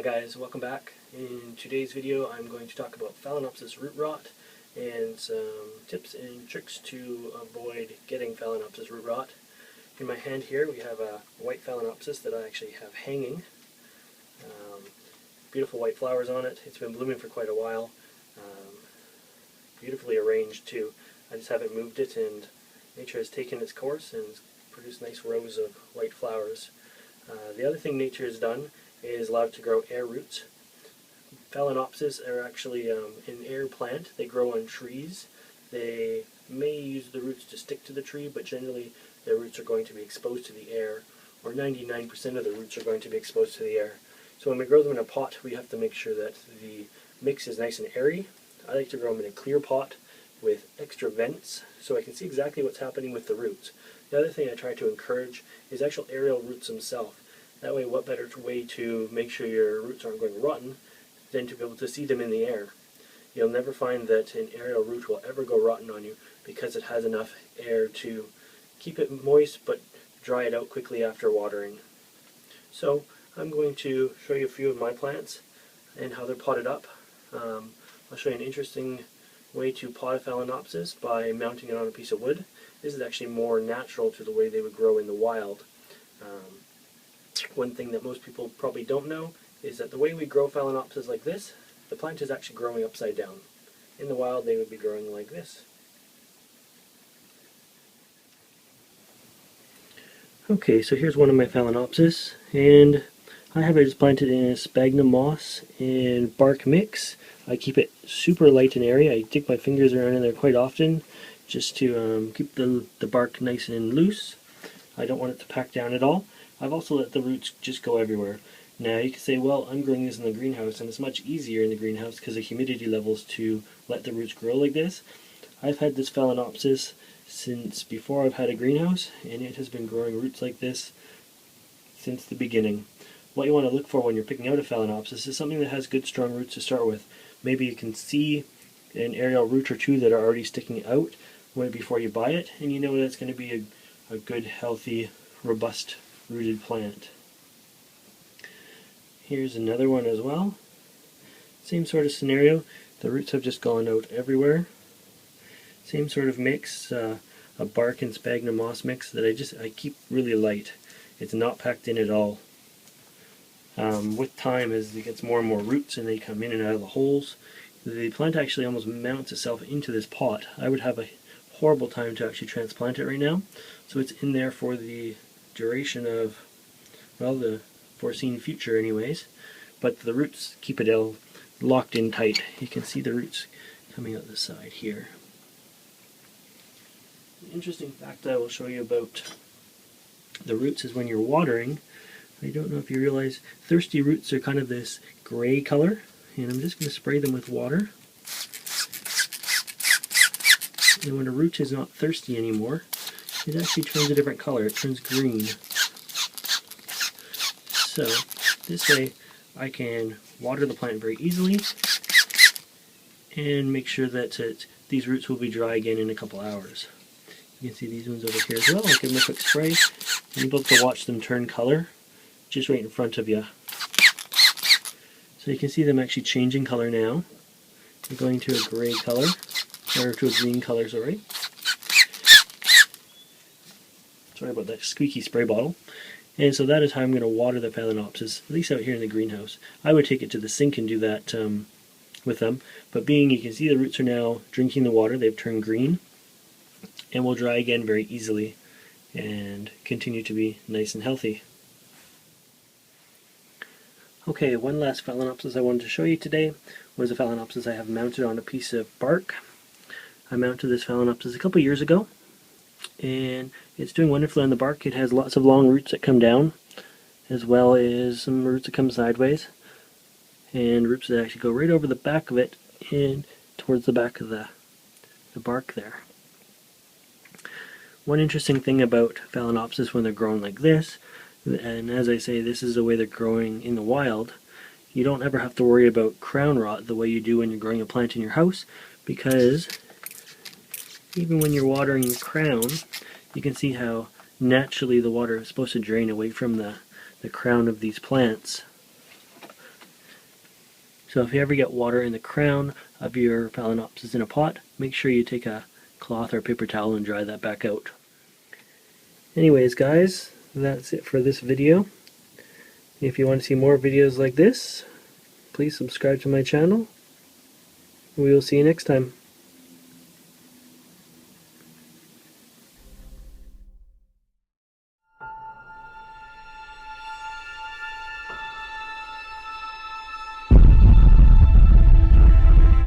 Hi guys, welcome back. In today's video I'm going to talk about Phalaenopsis root rot and some tips and tricks to avoid getting Phalaenopsis root rot. In my hand here we have a white Phalaenopsis that I actually have hanging. Beautiful white flowers on it. It's been blooming for quite a while. Beautifully arranged too. I just haven't moved it, and nature has taken its course and produced nice rows of white flowers. The other thing nature has done is allowed it to grow air roots. Phalaenopsis are actually an air plant. They grow on trees. They may use the roots to stick to the tree, but generally their roots are going to be exposed to the air, or 99% of the roots are going to be exposed to the air. So when we grow them in a pot, we have to make sure that the mix is nice and airy. I like to grow them in a clear pot with extra vents so I can see exactly what's happening with the roots. The other thing I try to encourage is actual aerial roots themselves. That way, what better way to make sure your roots aren't going rotten than to be able to see them in the air. You'll never find that an aerial root will ever go rotten on you because it has enough air to keep it moist but dry it out quickly after watering. So I'm going to show you a few of my plants and how they're potted up. I'll show you an interesting way to pot a Phalaenopsis by mounting it on a piece of wood. This is actually more natural to the way they would grow in the wild. One thing that most people probably don't know is that the way we grow Phalaenopsis like this, the plant is actually growing upside down. In the wild they would be growing like this. Okay, so here's one of my Phalaenopsis, and I have it just planted in a sphagnum moss and bark mix. I keep it super light and airy. I dig my fingers around in there quite often just to keep the bark nice and loose. I don't want it to pack down at all. I've also let the roots just go everywhere. Now you can say, well, I'm growing this in the greenhouse and it's much easier in the greenhouse because of humidity levels to let the roots grow like this. I've had this Phalaenopsis since before I've had a greenhouse, and it has been growing roots like this since the beginning. What you want to look for when you're picking out a Phalaenopsis is something that has good strong roots to start with. Maybe you can see an aerial root or two that are already sticking out before you buy it, and you know that's going to be a good, healthy, robust rooted plant. Here's another one as well. Same sort of scenario. The roots have just gone out everywhere. Same sort of mix, a bark and sphagnum moss mix that I keep really light. It's not packed in at all. With time, as it gets more and more roots and they come in and out of the holes, the plant actually almost mounts itself into this pot. I would have a horrible time to actually transplant it right now. So it's in there for the duration of, well, the foreseen future anyways. But the roots keep it all locked in tight. You can see the roots coming out the side here. An interesting fact I will show you about the roots is when you're watering, I don't know if you realize, thirsty roots are kind of this gray color, and I'm just going to spray them with water. And when a root is not thirsty anymore, it actually turns a different color. It turns green. So this way I can water the plant very easily and make sure that these roots will be dry again in a couple hours. You can see these ones over here as well. I'll give them a quick spray, and you'll be able to watch them turn color just right in front of you. So you can see them actually changing color now. They're going to a gray color, or to a green color, sorry. Sorry about that squeaky spray bottle. And so that is how I'm going to water the Phalaenopsis, at least out here in the greenhouse. I would take it to the sink and do that with them, but being you can see the roots are now drinking the water, they've turned green, and will dry again very easily and continue to be nice and healthy. Okay, one last Phalaenopsis I wanted to show you today was a Phalaenopsis I have mounted on a piece of bark. I mounted this Phalaenopsis a couple years ago, and it's doing wonderfully on the bark. It has lots of long roots that come down, as well as some roots that come sideways, and roots that actually go right over the back of it and towards the back of the bark there. One interesting thing about Phalaenopsis when they're grown like this, and as I say, this is the way they're growing in the wild, you don't ever have to worry about crown rot the way you do when you're growing a plant in your house, because even when you're watering the crown, you can see how naturally the water is supposed to drain away from the crown of these plants. So if you ever get water in the crown of your Phalaenopsis in a pot, make sure you take a cloth or paper towel and dry that back out. Anyways guys, that's it for this video. If you want to see more videos like this, please subscribe to my channel. We will see you next time.